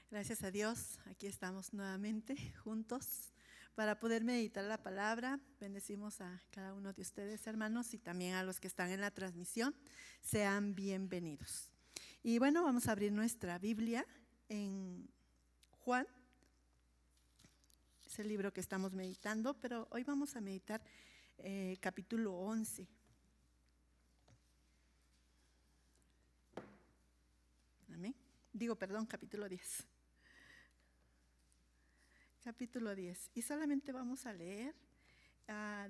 Gracias a Dios, aquí estamos nuevamente juntos para poder meditar la palabra. Bendecimos a cada uno de ustedes, hermanos, y también a los que están en la transmisión. Sean bienvenidos. Y bueno, vamos a abrir nuestra Biblia en Juan. Es el libro que estamos meditando, pero hoy vamos a meditar capítulo 11. Amén. Capítulo 10. Capítulo 10. Y solamente vamos a leer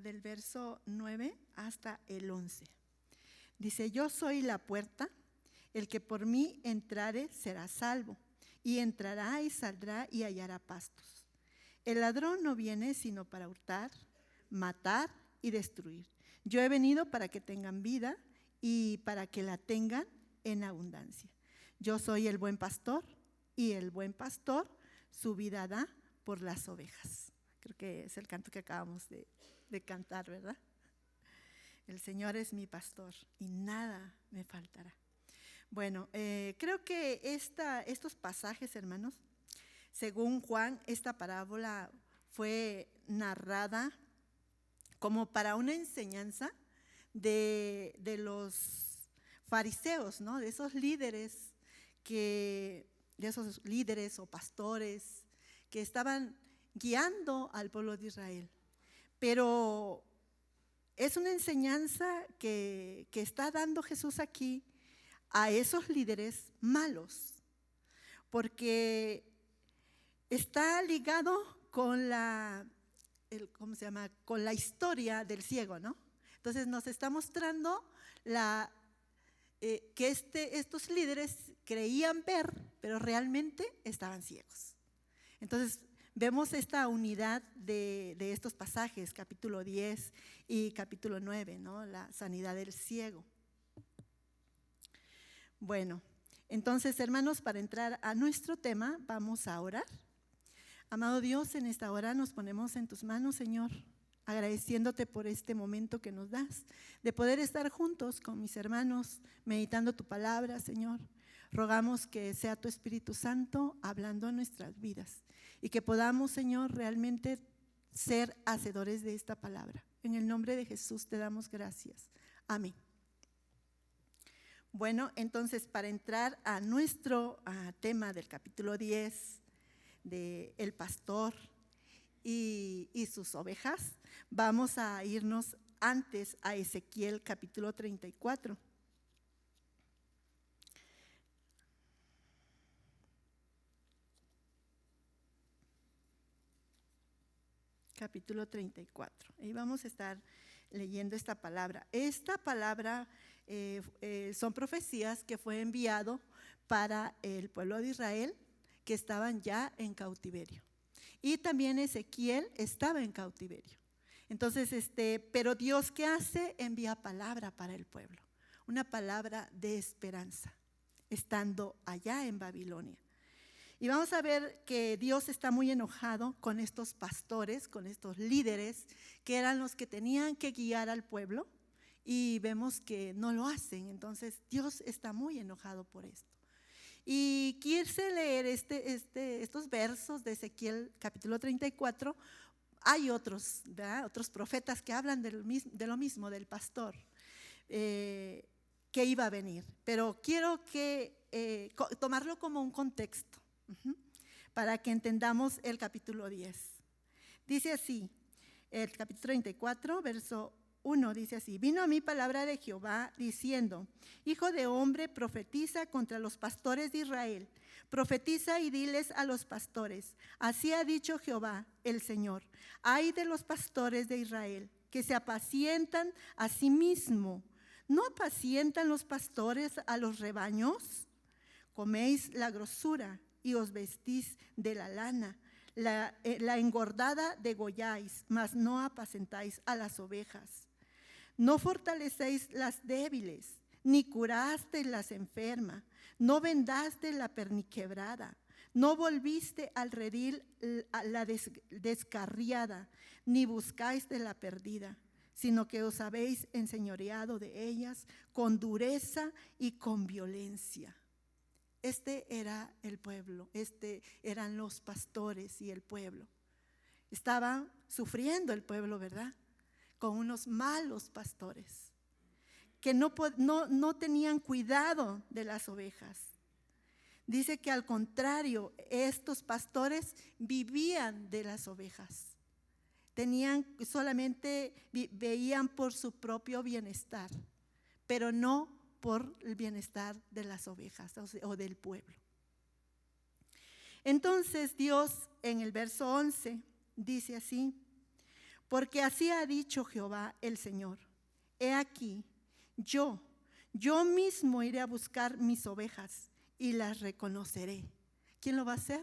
del verso 9 hasta el 11. Dice: yo soy la puerta, el que por mí entrare será salvo, y entrará y saldrá y hallará pastos. El ladrón no viene sino para hurtar, matar y destruir. Yo he venido para que tengan vida y para que la tengan en abundancia. Yo soy el buen pastor, y el buen pastor su vida da por las ovejas. Creo que es el canto que acabamos de cantar, ¿verdad? El Señor es mi pastor y nada me faltará. Bueno, creo que estos pasajes, hermanos, según Juan, esta parábola fue narrada como para una enseñanza de los fariseos, ¿no? De esos líderes o pastores que estaban guiando al pueblo de Israel. Pero es una enseñanza que está dando Jesús aquí a esos líderes malos, porque está ligado con con la historia del ciego, ¿no? Entonces nos está mostrando que estos líderes creían ver, pero realmente estaban ciegos. Entonces vemos esta unidad de estos pasajes, capítulo 10 y capítulo 9, ¿no? La sanidad del ciego. Bueno, entonces, hermanos, para entrar a nuestro tema, vamos a orar. Amado Dios, en esta hora nos ponemos en tus manos, Señor, agradeciéndote por este momento que nos das, de poder estar juntos con mis hermanos, meditando tu palabra, Señor. Rogamos que sea tu Espíritu Santo hablando en nuestras vidas y que podamos, Señor, realmente ser hacedores de esta palabra. En el nombre de Jesús te damos gracias. Amén. Bueno, entonces, para entrar a nuestro tema del capítulo 10, de el pastor y sus ovejas, vamos a irnos antes a Ezequiel capítulo 34. Capítulo 34. Ahí vamos a estar leyendo esta palabra. Esta palabra son profecías que fue enviado para el pueblo de Israel, que estaban ya en cautiverio. Y también Ezequiel estaba en cautiverio. Entonces, pero Dios, ¿qué hace? Envía palabra para el pueblo, una palabra de esperanza, estando allá en Babilonia. Y vamos a ver que Dios está muy enojado con estos pastores, con estos líderes, que eran los que tenían que guiar al pueblo, y vemos que no lo hacen. Entonces Dios está muy enojado por esto. Y quise leer estos versos de Ezequiel capítulo 34. Hay otros, ¿verdad? Otros profetas que hablan de lo mismo, del pastor que iba a venir. Pero quiero tomarlo como un contexto, para que entendamos el capítulo 10. Dice así, el capítulo 34, verso 1, dice así: vino a mí palabra de Jehová diciendo: hijo de hombre, profetiza contra los pastores de Israel. Profetiza y diles a los pastores: así ha dicho Jehová el Señor, ay de los pastores de Israel, que se apacientan a sí mismo. ¿No apacientan los pastores a los rebaños? Coméis la grosura y os vestís de la lana, la engordada degolláis, mas no apacentáis a las ovejas. No fortalecéis las débiles, ni curasteis las enfermas, no vendaste la perniquebrada, no volviste al redil a la descarriada, ni buscáis de la perdida, sino que os habéis enseñoreado de ellas con dureza y con violencia. Este era el pueblo, eran los pastores y el pueblo. Estaba sufriendo el pueblo, ¿verdad? Con unos malos pastores que no tenían cuidado de las ovejas. Dice que al contrario, estos pastores vivían de las ovejas. Solamente veían por su propio bienestar, pero no por el bienestar de las ovejas o del pueblo. Entonces Dios en el verso 11 dice así: porque así ha dicho Jehová el Señor, he aquí, yo mismo iré a buscar mis ovejas y las reconoceré. ¿Quién lo va a hacer?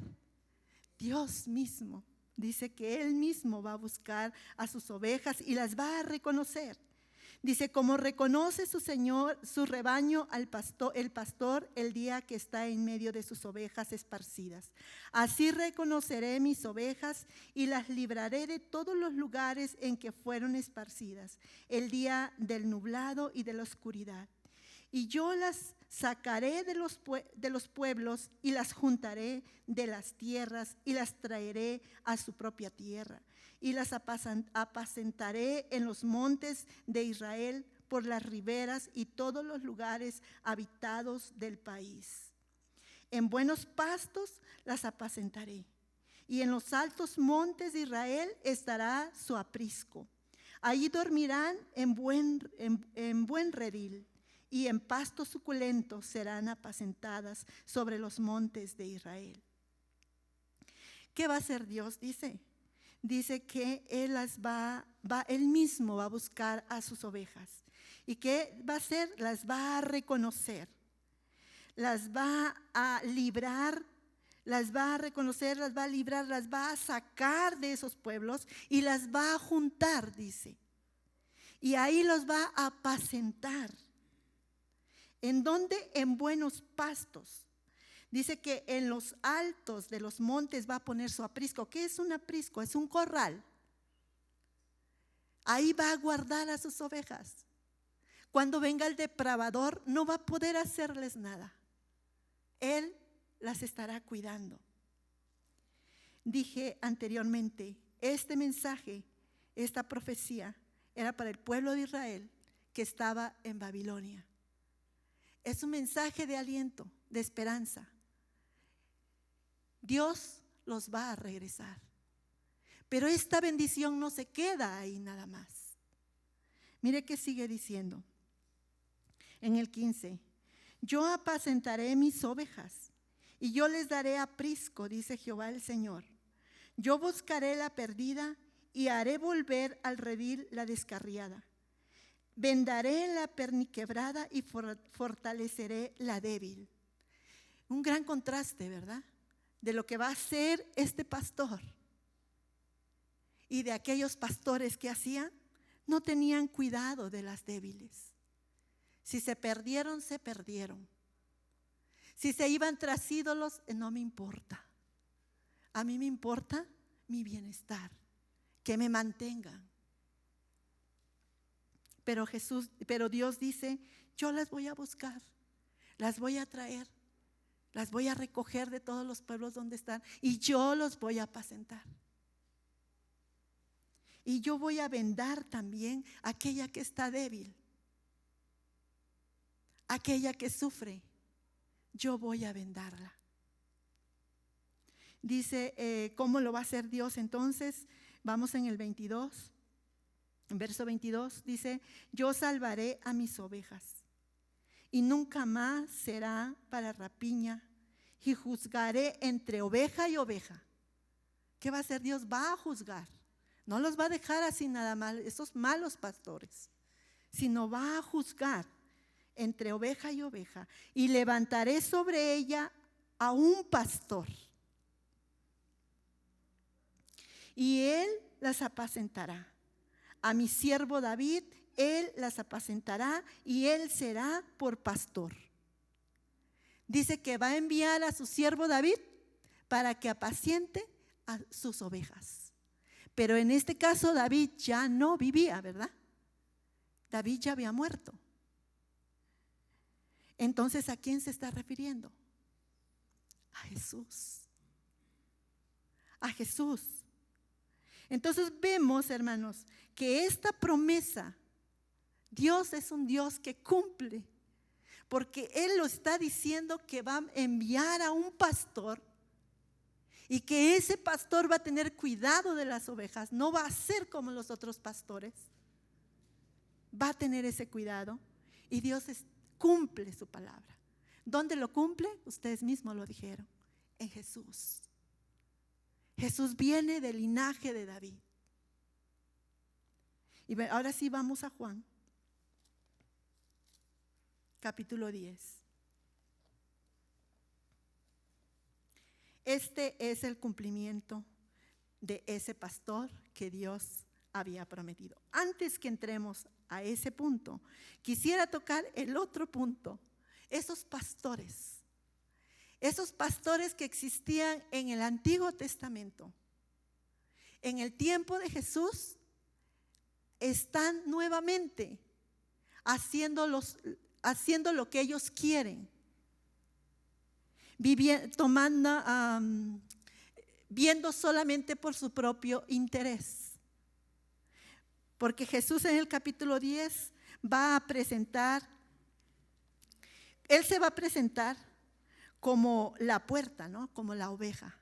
Dios mismo. Dice que Él mismo va a buscar a sus ovejas y las va a reconocer. Dice, como reconoce su Señor, su rebaño el pastor el día que está en medio de sus ovejas esparcidas. Así reconoceré mis ovejas y las libraré de todos los lugares en que fueron esparcidas, el día del nublado y de la oscuridad. Y yo las sacaré de los pueblos y las juntaré de las tierras y las traeré a su propia tierra. Y las apacentaré en los montes de Israel, por las riberas y todos los lugares habitados del país. En buenos pastos las apacentaré, y en los altos montes de Israel estará su aprisco. Allí dormirán en buen redil, y en pastos suculentos serán apacentadas sobre los montes de Israel. ¿Qué va a hacer Dios? Dice que Él mismo va a buscar a sus ovejas. ¿Y qué va a hacer? Las va a reconocer, las va a librar, las va a reconocer, las va a librar, las va a sacar de esos pueblos y las va a juntar, dice. Y ahí los va a apacentar. ¿En dónde? En buenos pastos. Dice que en los altos de los montes va a poner su aprisco. ¿Qué es un aprisco? Es un corral. Ahí va a guardar a sus ovejas. Cuando venga el depravador, no va a poder hacerles nada. Él las estará cuidando. Dije anteriormente, este mensaje, esta profecía, era para el pueblo de Israel que estaba en Babilonia. Es un mensaje de aliento, de esperanza. Dios los va a regresar. Pero esta bendición no se queda ahí nada más. Mire que sigue diciendo en el 15: yo apacentaré mis ovejas y yo les daré aprisco, dice Jehová el Señor. Yo buscaré la perdida y haré volver al redil la descarriada. Vendaré la perniquebrada y fortaleceré la débil. Un gran contraste, ¿verdad? De lo que va a hacer este pastor y de aquellos pastores que hacían, no tenían cuidado de las débiles. Si se perdieron, se perdieron. Si se iban tras ídolos, no me importa. A mí me importa mi bienestar, que me mantengan. Pero Dios dice, yo las voy a buscar, las voy a traer, las voy a recoger de todos los pueblos donde están y yo los voy a apacentar. Y yo voy a vendar también a aquella que está débil, aquella que sufre, yo voy a vendarla. Dice, ¿cómo lo va a hacer Dios entonces? Vamos en el 22, en verso 22, dice, yo salvaré a mis ovejas y nunca más será para rapiña, y juzgaré entre oveja y oveja. ¿Qué va a hacer Dios? Va a juzgar. No los va a dejar así nada más, esos malos pastores, sino va a juzgar entre oveja y oveja, y levantaré sobre ella a un pastor, y él las apacentará. A mi siervo David, él las apacentará y él será por pastor. Dice que va a enviar a su siervo David para que apaciente a sus ovejas. Pero en este caso David ya no vivía, ¿verdad? David ya había muerto. Entonces, ¿a quién se está refiriendo? a Jesús. A Jesús. Entonces vemos, hermanos, que esta promesa, Dios es un Dios que cumple, porque Él lo está diciendo que va a enviar a un pastor y que ese pastor va a tener cuidado de las ovejas, no va a ser como los otros pastores, va a tener ese cuidado y Dios cumple su palabra. ¿Dónde lo cumple? Ustedes mismos lo dijeron, en Jesús. Jesús viene del linaje de David. Y ahora sí vamos a Juan, capítulo 10. Este es el cumplimiento de ese pastor que Dios había prometido. Antes que entremos a ese punto, quisiera tocar el otro punto. Esos pastores que existían en el Antiguo Testamento, en el tiempo de Jesús, están nuevamente haciendo lo que ellos quieren, viendo solamente por su propio interés. Porque Jesús en el capítulo 10 va a presentar, Él se va a presentar como la puerta, ¿no? Como la oveja.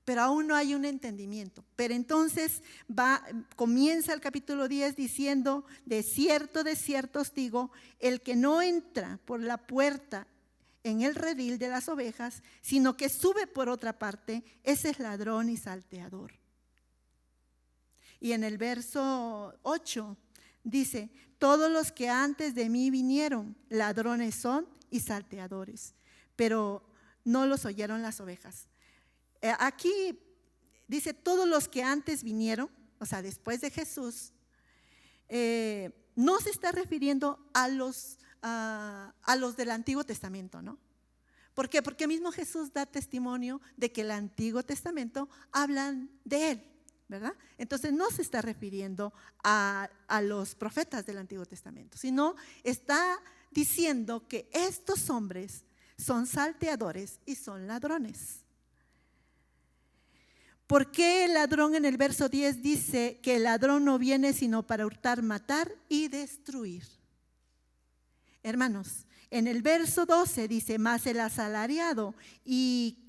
Pero aún no hay un entendimiento. Pero entonces comienza el capítulo 10 diciendo: de cierto os digo, el que no entra por la puerta en el redil de las ovejas, sino que sube por otra parte, ese es ladrón y salteador. Y en el verso 8 dice: todos los que antes de mí vinieron, ladrones son y salteadores, pero no los oyeron las ovejas. Aquí dice todos los que antes vinieron, o sea, después de Jesús, no se está refiriendo a los del Antiguo Testamento, ¿no? ¿Por qué? Porque mismo Jesús da testimonio de que el Antiguo Testamento hablan de Él, ¿verdad? Entonces no se está refiriendo a los profetas del Antiguo Testamento, sino está diciendo que estos hombres son salteadores y son ladrones. ¿Por qué el ladrón en el verso 10 dice que el ladrón no viene sino para hurtar, matar y destruir? Hermanos, en el verso 12 dice: más el asalariado y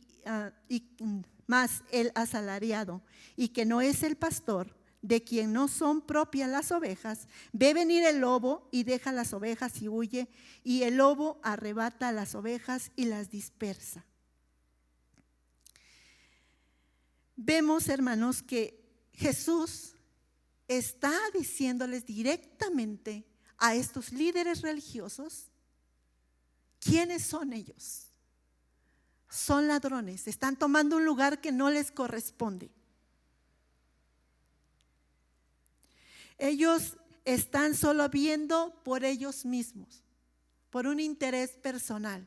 que no es el pastor, de quien no son propias las ovejas, ve venir el lobo y deja las ovejas y huye, y el lobo arrebata a las ovejas y las dispersa. Vemos, hermanos, que Jesús está diciéndoles directamente a estos líderes religiosos quiénes son ellos. Son ladrones, están tomando un lugar que no les corresponde. Ellos están solo viendo por ellos mismos, por un interés personal.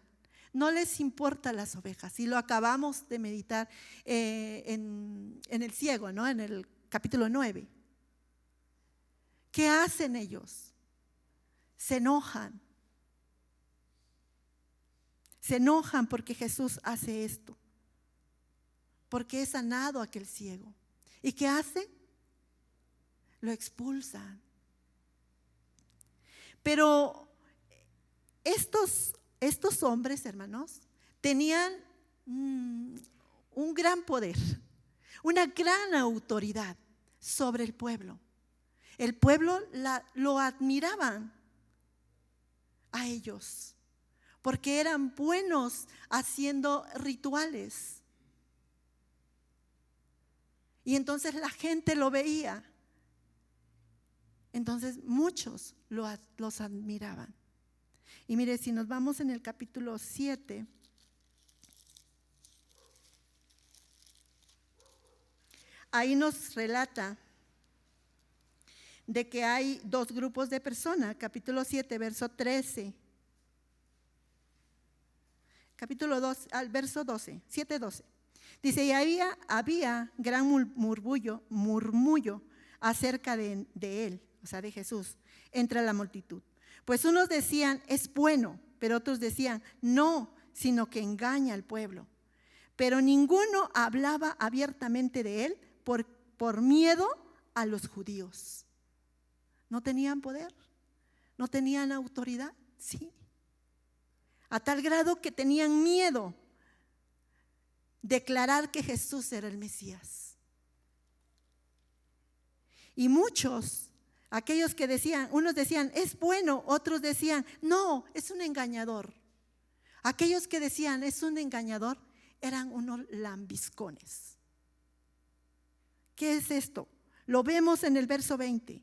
No les importa las ovejas, y lo acabamos de meditar en el ciego, ¿no? En el capítulo 9. ¿Qué hacen ellos? Se enojan. Se enojan porque Jesús hace esto, porque es sanado aquel ciego. ¿Y qué hacen? Lo expulsan. Pero estos hombres, hermanos, tenían un gran poder, una gran autoridad sobre el pueblo. El pueblo lo admiraban a ellos, porque eran buenos haciendo rituales. Y entonces la gente lo veía. Entonces muchos los admiraban. Y mire, si nos vamos en el capítulo 7, ahí nos relata de que hay dos grupos de personas. Capítulo 7, verso 13. Capítulo 2, al verso 12, 7:12. Dice: y había gran murmullo acerca de él, o sea, de Jesús, entre la multitud. Pues unos decían: es bueno, pero otros decían: no, sino que engaña al pueblo. pero ninguno hablaba abiertamente de él por miedo a los judíos. ¿No tenían poder? ¿No tenían autoridad? Sí. A tal grado que tenían miedo declarar que Jesús era el Mesías. Y muchos, aquellos que decían, unos decían, es bueno, otros decían, no, es un engañador. Aquellos que decían, es un engañador, eran unos lambiscones. ¿Qué es esto? Lo vemos en el verso 20.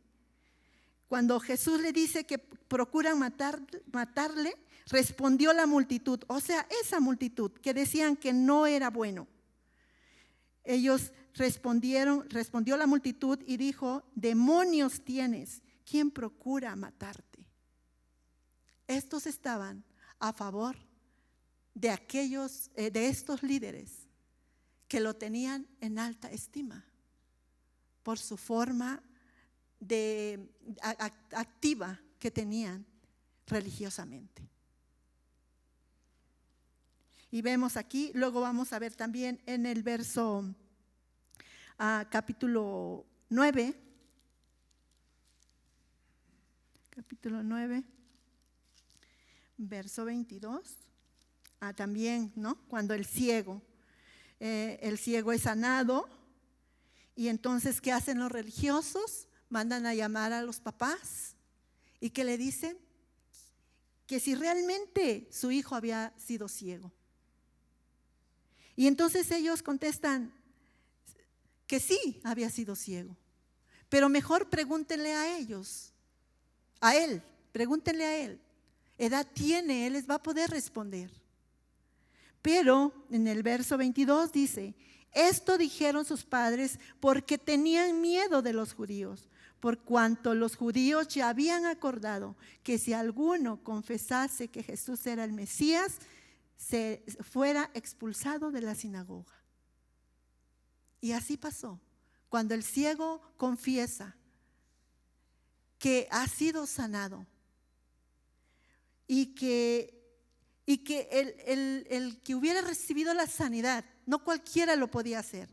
Cuando Jesús le dice que procuran matarle, respondió la multitud, o sea, esa multitud que decían que no era bueno. Ellos respondió la multitud y dijo, demonios tienes, ¿quién procura matarte? Estos estaban a favor de estos líderes que lo tenían en alta estima por su forma activa que tenían religiosamente. Y vemos aquí, luego vamos a ver también en el verso capítulo 9, verso 22, también, ¿no? Cuando el ciego es sanado, y entonces, ¿qué hacen los religiosos? Mandan a llamar a los papás y que le dicen que si realmente su hijo había sido ciego. Y entonces ellos contestan que sí había sido ciego, pero mejor pregúntenle a ellos, pregúntenle a él. Edad tiene, él les va a poder responder. Pero en el verso 22 dice, esto dijeron sus padres porque tenían miedo de los judíos, por cuanto los judíos ya habían acordado que si alguno confesase que Jesús era el Mesías, se fuera expulsado de la sinagoga. Y así pasó. Cuando el ciego confiesa que ha sido sanado y que el que hubiera recibido la sanidad, no cualquiera lo podía hacer,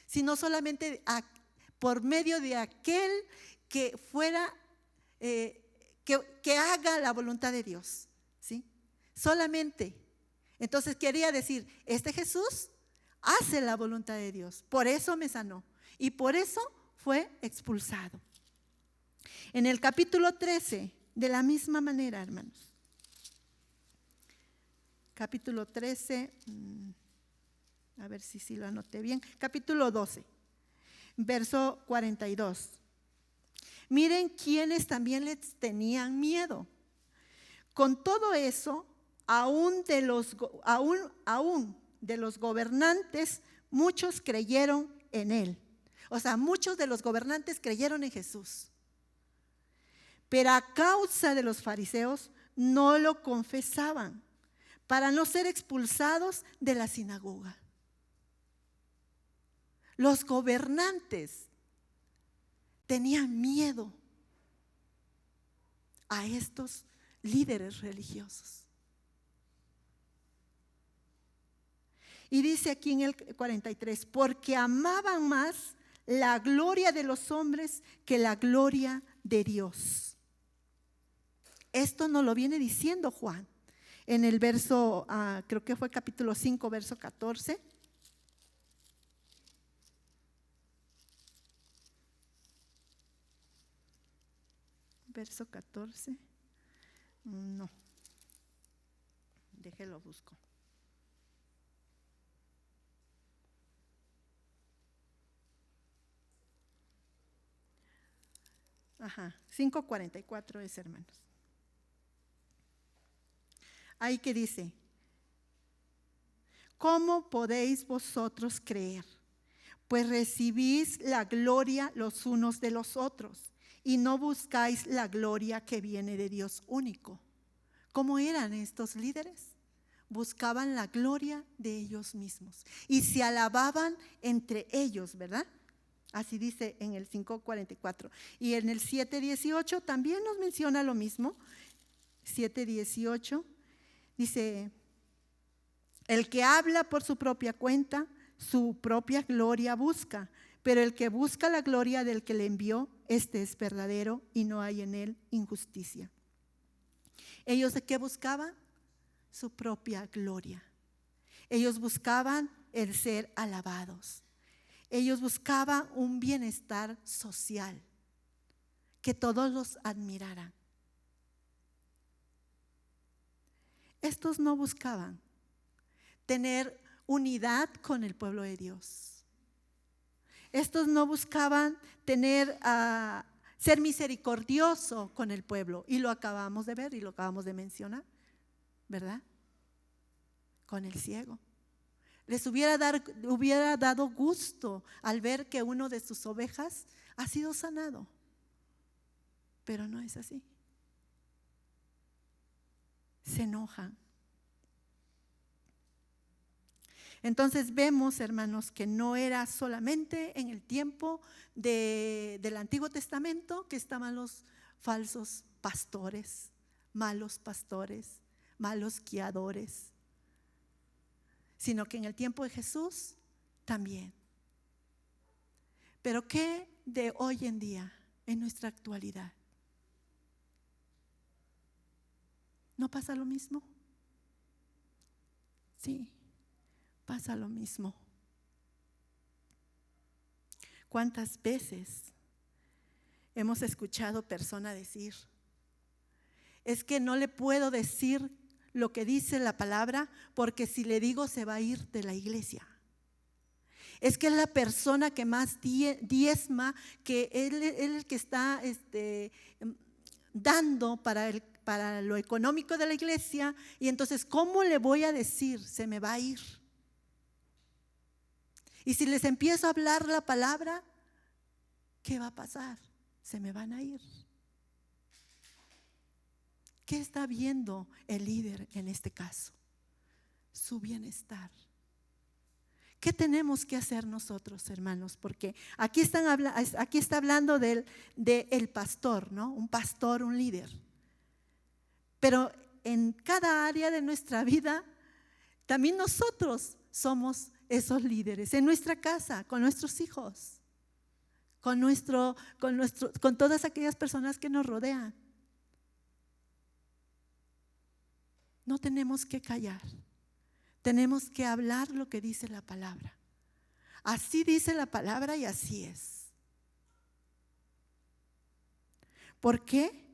sino solamente por medio de aquel que fuera, que haga la voluntad de Dios, ¿sí? Solamente. Entonces quería decir, este Jesús hace la voluntad de Dios, por eso me sanó y por eso fue expulsado. En el capítulo 13, de la misma manera, hermanos. Capítulo 13, a ver si lo anoté bien. Capítulo 12, verso 42. Miren quienes también les tenían miedo. Con todo eso, aún de los gobernantes, muchos creyeron en él. O sea, muchos de los gobernantes creyeron en Jesús. Pero a causa de los fariseos no lo confesaban, para no ser expulsados de la sinagoga. Los gobernantes tenían miedo a estos líderes religiosos. Y dice aquí en el 43, porque amaban más la gloria de los hombres que la gloria de Dios. Esto nos lo viene diciendo Juan en el verso, creo que fue capítulo 5, verso 14. Verso 14. No. Déjelo busco. Ajá, 5:44 es, hermanos. Ahí que dice, ¿cómo podéis vosotros creer? Pues recibís la gloria los unos de los otros y no buscáis la gloria que viene de Dios único. ¿Cómo eran estos líderes? Buscaban la gloria de ellos mismos y se alababan entre ellos, ¿verdad? Así dice en el 5:44. Y en el 7:18 también nos menciona lo mismo. 7:18 dice, El que habla por su propia cuenta, su propia gloria busca, pero el que busca la gloria del que le envió, este es verdadero y no hay en él injusticia. ¿Ellos de qué buscaban? Su propia gloria. Ellos buscaban el ser alabados. Ellos buscaban un bienestar social, que todos los admiraran. Estos no buscaban tener unidad con el pueblo de Dios. Estos no buscaban ser misericordioso con el pueblo, y lo acabamos de ver y lo acabamos de mencionar, ¿verdad? Con el ciego. Les hubiera dado gusto al ver que uno de sus ovejas ha sido sanado, pero no es así. Se enojan. Entonces vemos, hermanos, que no era solamente en el tiempo del Antiguo Testamento que estaban los falsos pastores, malos guiadores, sino que en el tiempo de Jesús también. Pero ¿qué de hoy en día, en nuestra actualidad? ¿No pasa lo mismo? Sí, pasa lo mismo. ¿Cuántas veces hemos escuchado personas decir: es que no le puedo decir lo que dice la palabra, porque si le digo se va a ir de la iglesia? Es que es la persona que más diezma, que él es el que está dando para lo económico de la iglesia, y entonces ¿cómo le voy a decir? Se me va a ir. Y si les empiezo a hablar la palabra, ¿qué va a pasar? Se me van a ir. ¿Qué está viendo el líder en este caso? Su bienestar. ¿Qué tenemos que hacer nosotros, hermanos? Porque aquí está hablando del pastor, ¿no? Un pastor, un líder. Pero en cada área de nuestra vida, también nosotros somos esos líderes. En nuestra casa, con nuestros hijos, con todas aquellas personas que nos rodean. No tenemos que callar. Tenemos que hablar lo que dice la palabra. Así dice la palabra y así es. ¿Por qué?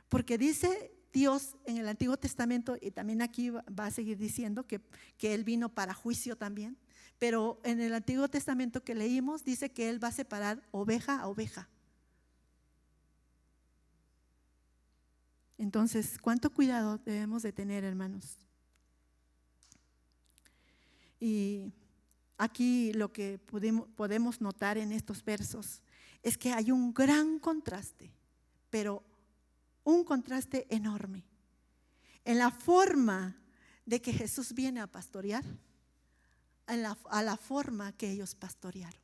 Porque dice Dios en el Antiguo Testamento, y también aquí va a seguir diciendo que Él vino para juicio también, pero en el Antiguo Testamento que leímos dice que Él va a separar oveja a oveja. Entonces, ¿cuánto cuidado debemos de tener, hermanos? Y aquí lo que podemos notar en estos versos es que hay un gran contraste, pero un contraste enorme en la forma de que Jesús viene a pastorear, a la forma que ellos pastorearon.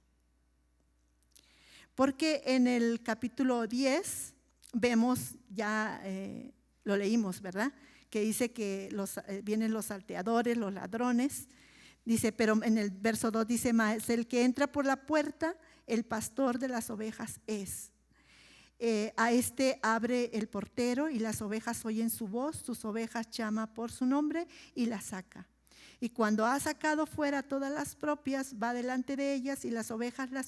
Porque en el capítulo 10 vemos, ya lo leímos, ¿verdad? Que dice que vienen los salteadores, los ladrones. Dice, pero en el verso 2 dice: más el que entra por la puerta, el pastor de las ovejas es. A este abre el portero y las ovejas oyen su voz, sus ovejas llama por su nombre y las saca. Y cuando ha sacado fuera todas las propias, va delante de ellas y las ovejas le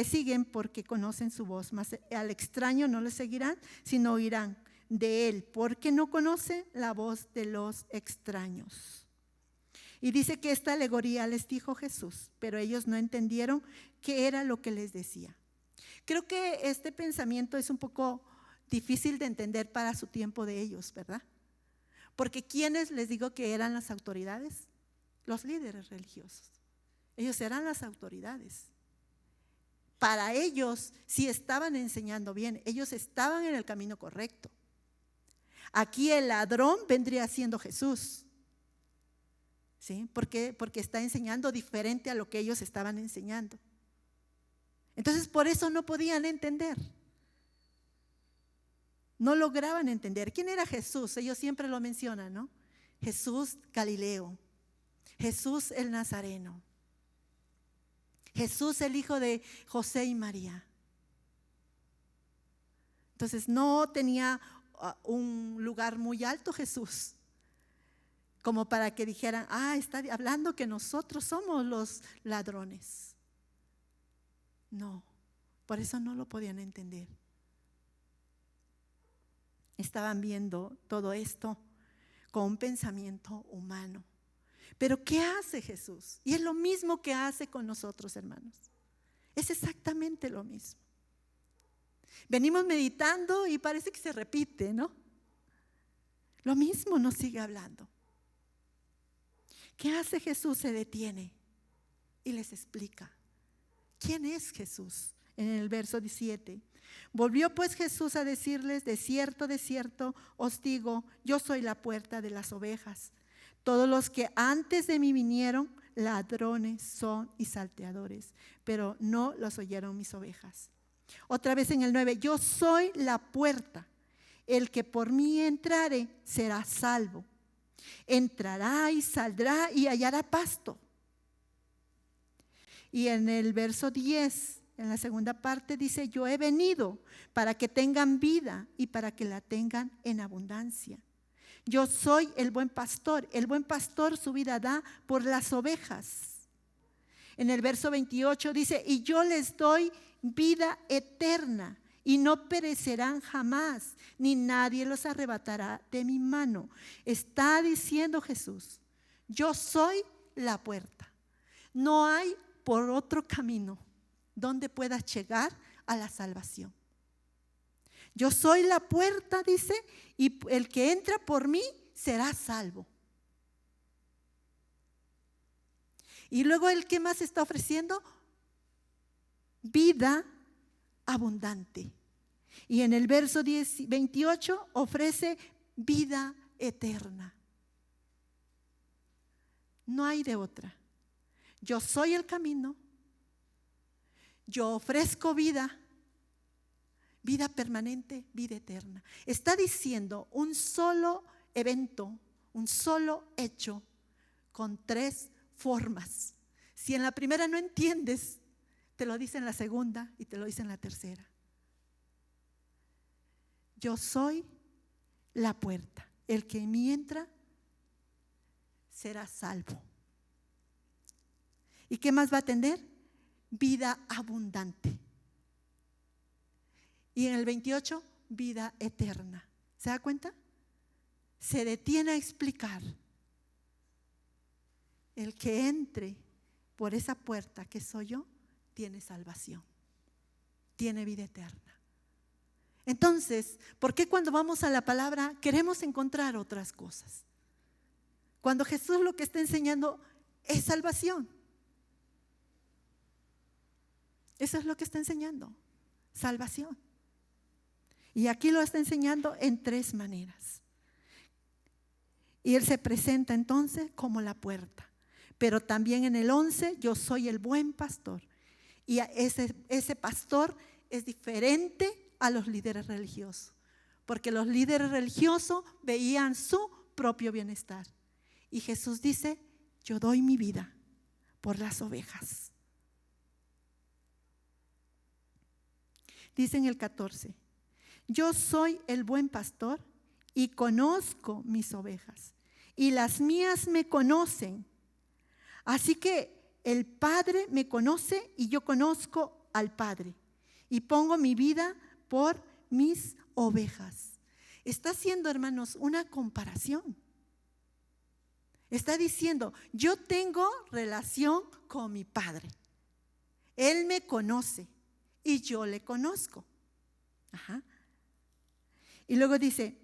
siguen porque conocen su voz. Mas al extraño no le seguirán, sino oirán de él, porque no conocen la voz de los extraños. Y dice que esta alegoría les dijo Jesús, pero ellos no entendieron qué era lo que les decía. Creo que este pensamiento es un poco difícil de entender para su tiempo de ellos, ¿verdad? Porque ¿quiénes les digo que eran las autoridades? Los líderes religiosos. Ellos eran las autoridades. Para ellos sí estaban enseñando bien, ellos estaban en el camino correcto. Aquí el ladrón vendría siendo Jesús. ¿Sí? Porque está enseñando diferente a lo que ellos estaban enseñando. Entonces por eso no podían entender. No lograban entender. ¿Quién era Jesús? Ellos siempre lo mencionan, ¿no? Jesús Galileo, Jesús el Nazareno, Jesús el hijo de José y María. Entonces no tenía un lugar muy alto Jesús, como para que dijeran, está hablando que nosotros somos los ladrones. No, por eso no lo podían entender. Estaban viendo todo esto con un pensamiento humano. Pero ¿qué hace Jesús? Y es lo mismo que hace con nosotros, hermanos. Es exactamente lo mismo. Venimos meditando y parece que se repite, ¿no? Lo mismo nos sigue hablando. ¿Qué hace Jesús? Se detiene y les explica quién es Jesús. En el verso 17, volvió pues Jesús a decirles, de cierto, os digo, yo soy la puerta de las ovejas. Todos los que antes de mí vinieron, ladrones son y salteadores, pero no los oyeron mis ovejas. Otra vez en el 9, yo soy la puerta, el que por mí entrare será salvo. Entrará y saldrá y hallará pasto. Y en el verso 10, en la segunda parte dice, yo he venido para que tengan vida y para que la tengan en abundancia. Yo soy el buen pastor su vida da por las ovejas. En el verso 28 dice, y yo les doy vida eterna y no perecerán jamás, ni nadie los arrebatará de mi mano. Está diciendo Jesús, yo soy la puerta. No hay por otro camino donde puedas llegar a la salvación. Yo soy la puerta, dice, y el que entra por mí será salvo. Y luego el que más está ofreciendo vida abundante. Y en el verso 28 ofrece vida eterna. No hay de otra. Yo soy el camino. Yo ofrezco vida permanente, vida eterna. Está diciendo un solo evento, un solo hecho con tres formas. Si en la primera no entiendes, te lo dice en la segunda y te lo dice en la tercera. Yo soy la puerta. El que en mí entra será salvo. ¿Y qué más va a tener? Vida abundante. Y en el 28, vida eterna. ¿Se da cuenta? Se detiene a explicar. El que entre por esa puerta que soy yo, tiene salvación, tiene vida eterna. Entonces, ¿por qué cuando vamos a la palabra queremos encontrar otras cosas? Cuando Jesús lo que está enseñando es salvación. Eso es lo que está enseñando, salvación. Y aquí lo está enseñando en tres maneras. Y Él se presenta entonces como la puerta. Pero también en el 11, yo soy el buen pastor. Y ese pastor es diferente a los líderes religiosos. Porque los líderes religiosos veían su propio bienestar. Y Jesús dice, yo doy mi vida por las ovejas. Dice en el 14, yo soy el buen pastor y conozco mis ovejas y las mías me conocen. Así que el Padre me conoce y yo conozco al Padre y pongo mi vida por mis ovejas. Está haciendo, hermanos, una comparación. Está diciendo, yo tengo relación con mi Padre. Él me conoce y yo le conozco. Ajá. Y luego dice,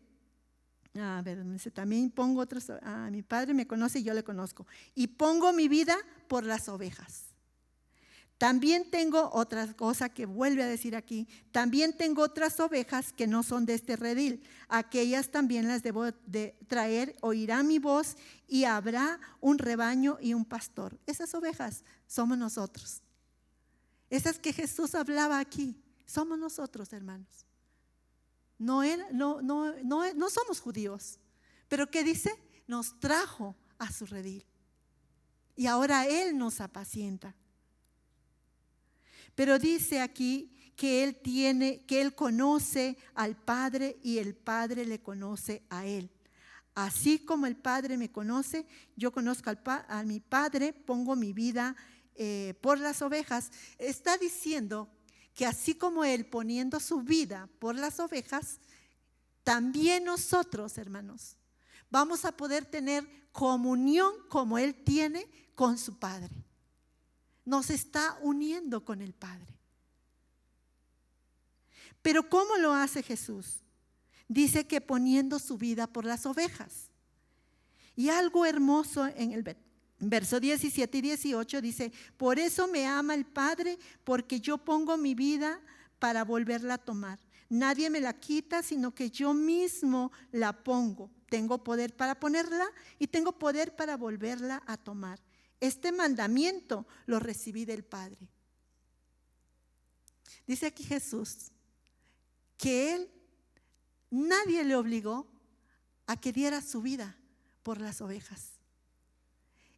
también pongo otros, mi Padre me conoce y yo le conozco. Y pongo mi vida por las ovejas. También tengo otra cosa que vuelve a decir aquí. También tengo otras ovejas que no son de este redil. Aquellas también las debo de traer, oirán mi voz y habrá un rebaño y un pastor. Esas ovejas somos nosotros. Esas que Jesús hablaba aquí, somos nosotros, hermanos. No somos judíos. Pero ¿qué dice? nos trajo a su redil. Y ahora Él nos apacienta. Pero dice aquí que Él conoce al Padre y el Padre le conoce a Él. Así como el Padre me conoce, yo conozco a mi Padre, pongo mi vida por las ovejas. Está diciendo que así como Él poniendo su vida por las ovejas, también nosotros, hermanos, vamos a poder tener comunión como Él tiene con su Padre. Nos está uniendo con el Padre. Pero ¿cómo lo hace Jesús? Dice que poniendo su vida por las ovejas. Y algo hermoso en el verso 17 y 18 dice: por eso me ama el Padre, porque yo pongo mi vida para volverla a tomar. Nadie me la quita, sino que yo mismo la pongo. Tengo poder para ponerla y tengo poder para volverla a tomar. Este mandamiento lo recibí del Padre. Dice aquí Jesús que nadie le obligó a que diera su vida por las ovejas.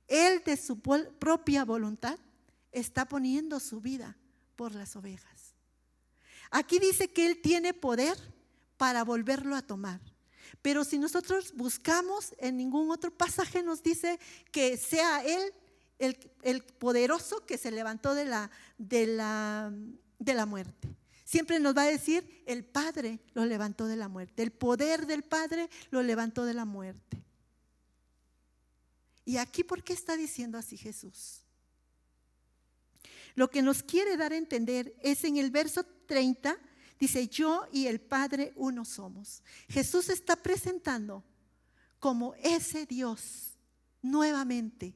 Él de su propia voluntad está poniendo su vida por las ovejas. Aquí dice que Él tiene poder para volverlo a tomar. Pero si nosotros buscamos, en ningún otro pasaje nos dice que sea Él el poderoso que se levantó de la muerte. Siempre nos va a decir: el Padre lo levantó de la muerte. El poder del Padre lo levantó de la muerte. Y aquí, ¿por qué está diciendo así Jesús? Lo que nos quiere dar a entender es en el verso 30, dice: yo y el Padre uno somos. Jesús está presentando como ese Dios nuevamente.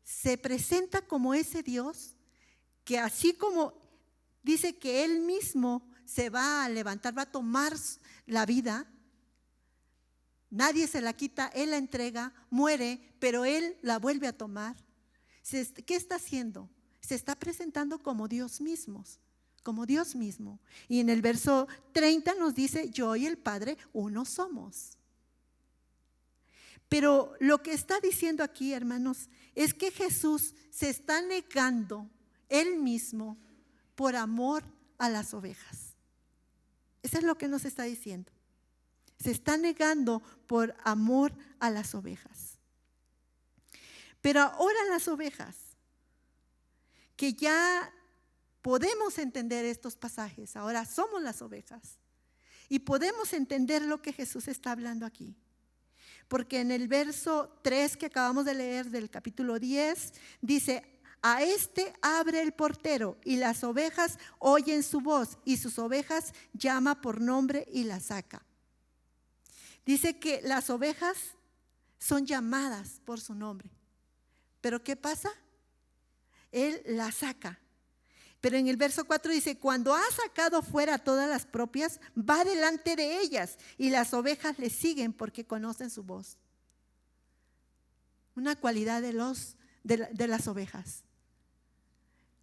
Se presenta como ese Dios que, así como dice que Él mismo se va a levantar, va a tomar la vida, nadie se la quita, Él la entrega, muere, pero Él la vuelve a tomar. ¿Qué está haciendo? Se está presentando como Dios mismo, como Dios mismo. Y en el verso 30 nos dice: yo y el Padre uno somos. Pero lo que está diciendo aquí, hermanos, es que Jesús se está negando Él mismo por amor a las ovejas. Eso es lo que nos está diciendo. Se está negando por amor a las ovejas. Pero ahora las ovejas, que ya podemos entender estos pasajes, ahora somos las ovejas y podemos entender lo que Jesús está hablando aquí. Porque en el verso 3 que acabamos de leer del capítulo 10, dice: a este abre el portero y las ovejas oyen su voz y sus ovejas llama por nombre y las saca. Dice que las ovejas son llamadas por su nombre. ¿Pero qué pasa? Él las saca. Pero en el verso 4 dice: cuando ha sacado fuera todas las propias, va delante de ellas y las ovejas le siguen porque conocen su voz. Una cualidad de las ovejas: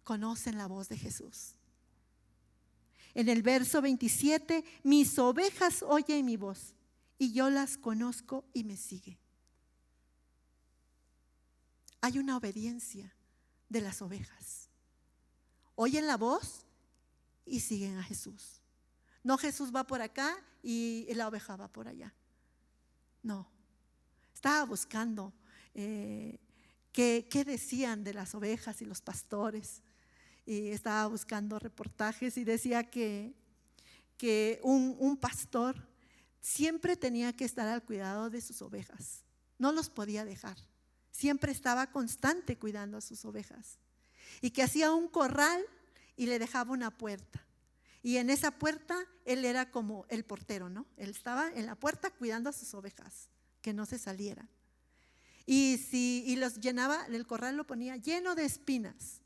conocen la voz de Jesús. En el verso 27, mis ovejas oyen mi voz y yo las conozco y me siguen. Hay una obediencia de las ovejas. Oyen la voz y siguen a Jesús. No, Jesús va por acá y la oveja va por allá. No. Estaba buscando qué decían de las ovejas y los pastores. Y estaba buscando reportajes y decía que un pastor siempre tenía que estar al cuidado de sus ovejas. No los podía dejar. Siempre estaba constante cuidando a sus ovejas. Y que hacía un corral y le dejaba una puerta. Y en esa puerta él era como el portero, ¿no? Él estaba en la puerta cuidando a sus ovejas, que no se salieran. Y los llenaba, el corral lo ponía lleno de espinas.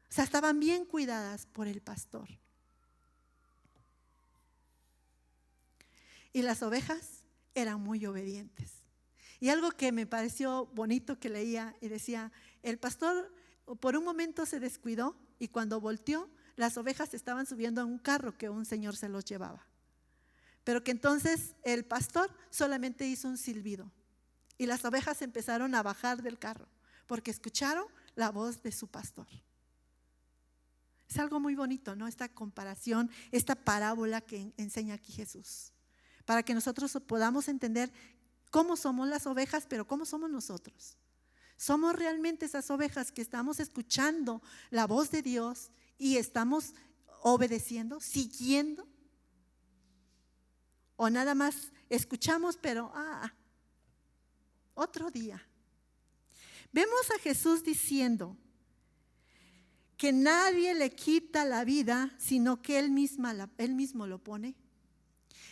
O sea, estaban bien cuidadas por el pastor. Y las ovejas eran muy obedientes. Y algo que me pareció bonito que leía y decía: el pastor por un momento se descuidó y cuando volteó, las ovejas estaban subiendo a un carro que un señor se los llevaba. Pero que entonces el pastor solamente hizo un silbido. Y las ovejas empezaron a bajar del carro porque escucharon la voz de su pastor. Es algo muy bonito, ¿no? Esta comparación, esta parábola que enseña aquí Jesús, para que nosotros podamos entender cómo somos las ovejas, pero cómo somos nosotros. ¿Somos realmente esas ovejas que estamos escuchando la voz de Dios y estamos obedeciendo, siguiendo? ¿O nada más escuchamos, pero otro día? Vemos a Jesús diciendo que nadie le quita la vida, sino que Él mismo lo pone.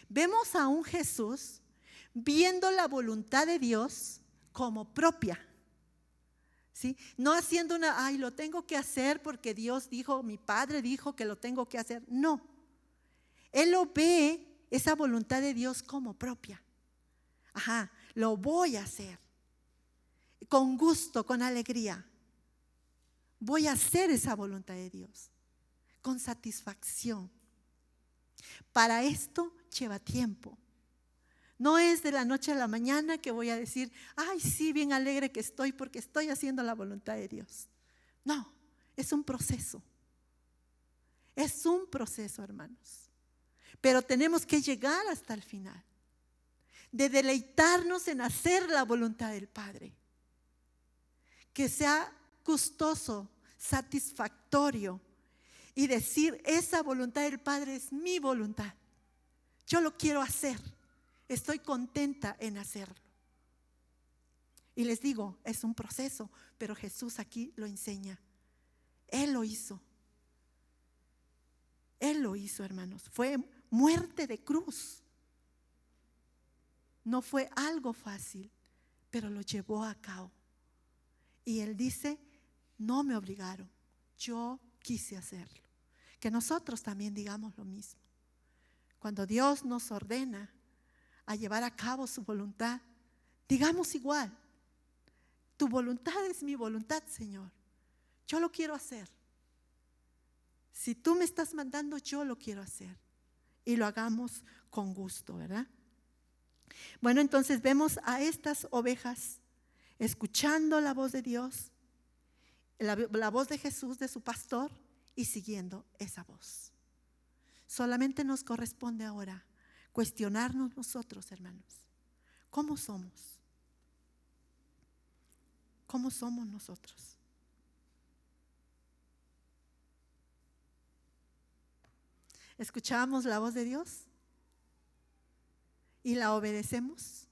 Vemos a un Jesús viendo la voluntad de Dios como propia, ¿sí? No haciendo lo tengo que hacer porque Dios dijo, mi Padre dijo que lo tengo que hacer. No, Él lo ve, esa voluntad de Dios, como propia. Lo voy a hacer con gusto, con alegría. Voy a hacer esa voluntad de Dios con satisfacción. Para esto lleva tiempo. No es de la noche a la mañana que voy a decir, ay, sí, bien alegre que estoy porque estoy haciendo la voluntad de Dios. No, es un proceso. Es un proceso, hermanos. Pero tenemos que llegar hasta el final, de deleitarnos en hacer la voluntad del Padre. Que sea gustoso, satisfactorio y decir, esa voluntad del Padre es mi voluntad. Yo lo quiero hacer. Estoy contenta en hacerlo. Y les digo, es un proceso, pero Jesús aquí lo enseña. Él lo hizo. Él lo hizo, hermanos. Fue muerte de cruz. No fue algo fácil, pero lo llevó a cabo. Y Él dice, no me obligaron, yo quise hacerlo. Que nosotros también digamos lo mismo. Cuando Dios nos ordena a llevar a cabo su voluntad, digamos igual, tu voluntad es mi voluntad, Señor. Yo lo quiero hacer. Si tú me estás mandando, yo lo quiero hacer. Y lo hagamos con gusto, ¿verdad? Bueno, entonces vemos a estas ovejas escuchando la voz de Dios, la voz de Jesús, de su pastor, y siguiendo esa voz. Solamente nos corresponde ahora cuestionarnos nosotros, hermanos. ¿Cómo somos? ¿Cómo somos nosotros? ¿Escuchamos la voz de Dios y la obedecemos?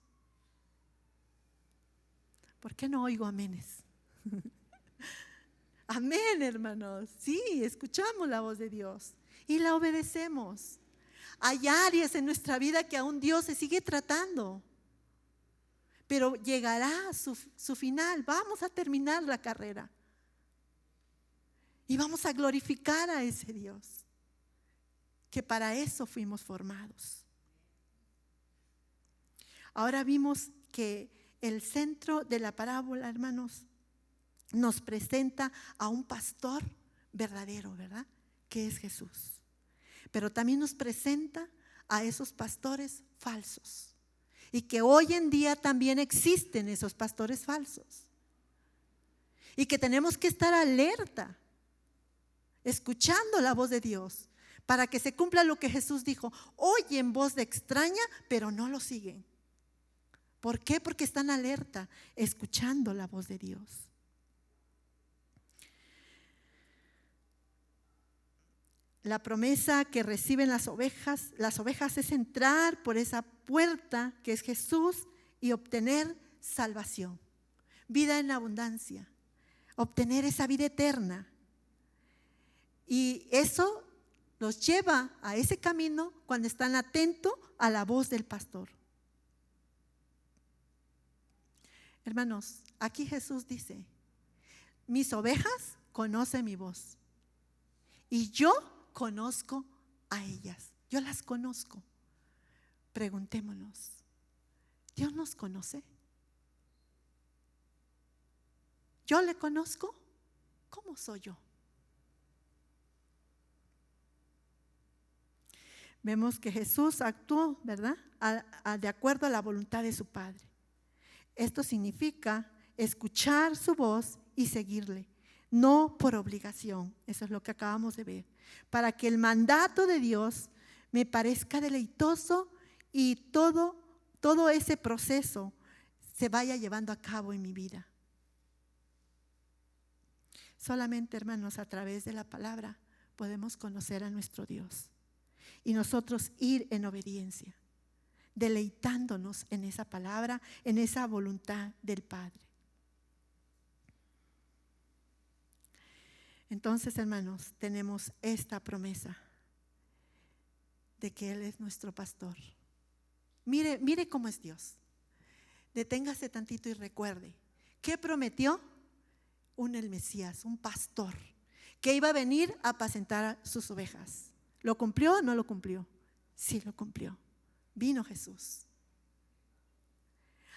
¿Por qué no oigo aménes? Amén, hermanos. Sí, escuchamos la voz de Dios y la obedecemos. Hay áreas en nuestra vida que aún Dios se sigue tratando, pero llegará su final. Vamos a terminar la carrera y vamos a glorificar a ese Dios, que para eso fuimos formados. Ahora vimos que el centro de la parábola, hermanos, nos presenta a un pastor verdadero, ¿verdad? Que es Jesús. Pero también nos presenta a esos pastores falsos. Y que hoy en día también existen esos pastores falsos. Y que tenemos que estar alerta, escuchando la voz de Dios, para que se cumpla lo que Jesús dijo. Oyen voz de extraña, pero no lo siguen. ¿Por qué? Porque están alerta, escuchando la voz de Dios. La promesa que reciben las ovejas es entrar por esa puerta que es Jesús y obtener salvación, vida en abundancia, obtener esa vida eterna. Y eso los lleva a ese camino cuando están atentos a la voz del pastor. Hermanos, aquí Jesús dice, mis ovejas conocen mi voz y yo conozco a ellas. Yo las conozco. Preguntémonos, ¿Dios nos conoce? ¿Yo le conozco? ¿Cómo soy yo? Vemos que Jesús actuó, ¿verdad? De acuerdo a la voluntad de su Padre. Esto significa escuchar su voz y seguirle, no por obligación. Eso es lo que acabamos de ver. Para que el mandato de Dios me parezca deleitoso y todo ese proceso se vaya llevando a cabo en mi vida. Solamente, hermanos, a través de la palabra podemos conocer a nuestro Dios y nosotros ir en obediencia, deleitándonos en esa palabra, en esa voluntad del Padre. Entonces, hermanos, tenemos esta promesa de que Él es nuestro pastor. Mire cómo es Dios. Deténgase tantito y recuerde. ¿Qué prometió? El Mesías, un pastor, que iba a venir a apacentar a sus ovejas. ¿Lo cumplió o no lo cumplió? Sí, lo cumplió. Vino Jesús.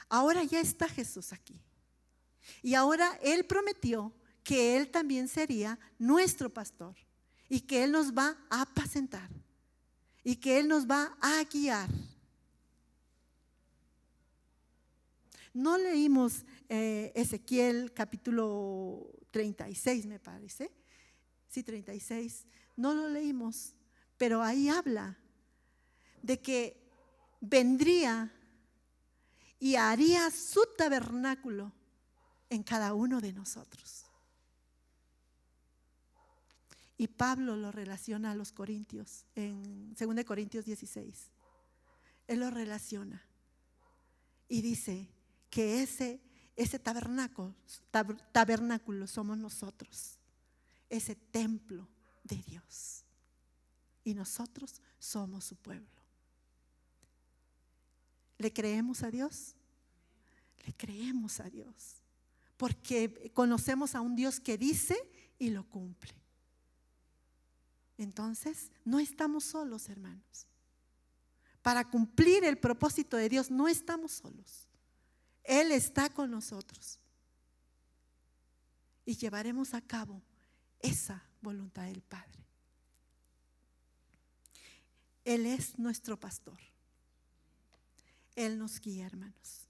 Ahora ya está Jesús aquí. Y ahora Él prometió que Él también sería nuestro pastor y que Él nos va a apacentar y que Él nos va a guiar. No leímos Ezequiel capítulo 36, me parece. Sí, 36. No lo leímos, pero ahí habla de que vendría y haría su tabernáculo en cada uno de nosotros. Y Pablo lo relaciona a los Corintios, en 2 Corintios 16. Él lo relaciona y dice que ese tabernáculo somos nosotros, ese templo de Dios. Y nosotros somos su pueblo. ¿Le creemos a Dios? Le creemos a Dios, porque conocemos a un Dios que dice y lo cumple. Entonces, no estamos solos, hermanos. Para cumplir el propósito de Dios, no estamos solos. Él está con nosotros. Y llevaremos a cabo esa voluntad del Padre. Él es nuestro pastor. Él nos guía, hermanos.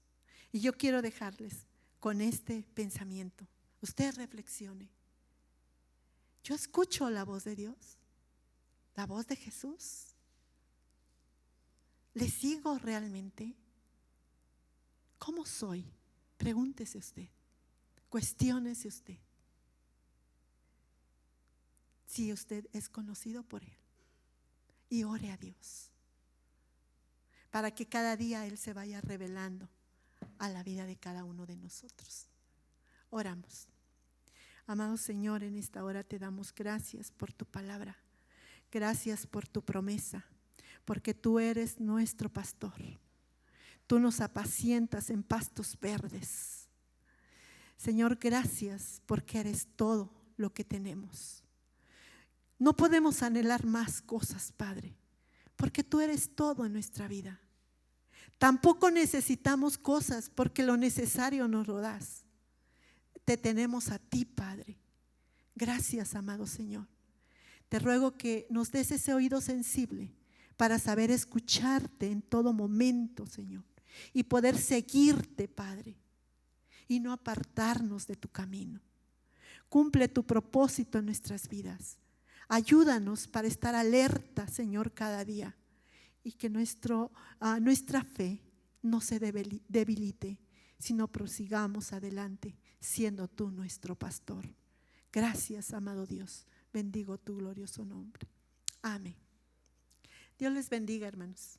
Y yo quiero dejarles con este pensamiento. Usted reflexione. Yo escucho la voz de Dios, la voz de Jesús. ¿Le sigo realmente? ¿Cómo soy? Pregúntese usted. Cuestiónese usted. Si usted es conocido por Él. Y ore a Dios, para que cada día Él se vaya revelando a la vida de cada uno de nosotros. Oramos. Amado Señor, en esta hora te damos gracias por tu palabra. Gracias por tu promesa, porque tú eres nuestro pastor. Tú nos apacientas en pastos verdes. Señor, gracias porque eres todo lo que tenemos. No podemos anhelar más cosas, Padre, porque tú eres todo en nuestra vida. Tampoco necesitamos cosas porque lo necesario nos lo das. Te tenemos a ti, Padre. Gracias, amado Señor. Te ruego que nos des ese oído sensible para saber escucharte en todo momento, Señor, y poder seguirte, Padre, y no apartarnos de tu camino. Cumple tu propósito en nuestras vidas. Ayúdanos para estar alerta, Señor, cada día, y que nuestra fe no se debilite, sino prosigamos adelante, siendo tú nuestro pastor. Gracias, amado Dios. Bendigo tu glorioso nombre. Amén. Dios les bendiga, hermanos.